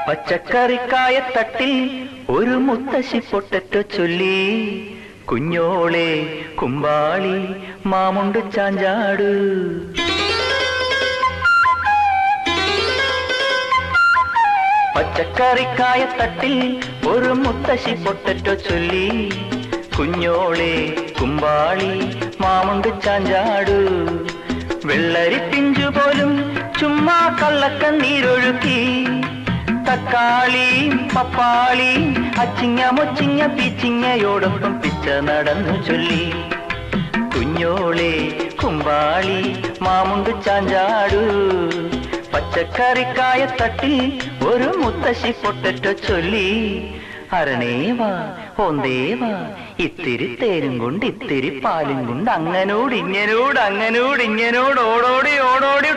പച്ചക്കറിക്കായത്തട്ടിൽ ഒരു മുത്തശ്ശി പൊട്ടറ്റോ ചൊല്ലി, കുഞ്ഞോളെ കുമ്പാളി മാമുണ്ട് ചാഞ്ചാട്. പച്ചക്കറിക്കായത്തട്ടിൽ ഒരു മുത്തശ്ശി പൊട്ടറ്റോ ചൊല്ലി, കുഞ്ഞോളെ കുമ്പാളി മാമുണ്ട് ചാഞ്ചാട്. വെള്ളരി പിഞ്ചു പോലും ചുമ്മാ കള്ളക്കണ്ണീരൊഴുക്കി, തക്കാളി പപ്പാളി അച്ചിങ്ങ മൊച്ചിങ്ങ പീച്ചിങ്ങയോടൊപ്പം പിച്ച നടന്നു ചൊല്ലി, കുഞ്ഞോളെ കുമ്പാളി മാമുണ്ട് ചാഞ്ചാടു. പച്ചക്കറിക്കായത്തട്ടിൽ ഒരു മുത്തശ്ശി പൊട്ടറ്റോ ചൊല്ലി, അരണേവാ ഓന്തേവാ ഇത്തിരി തേരും കൊണ്ട് ഇത്തിരി പാലും കൊണ്ട് അങ്ങനോട് ഇങ്ങനോട് അങ്ങനോട് ഇങ്ങനോട് ഓടോടി ഓടോടി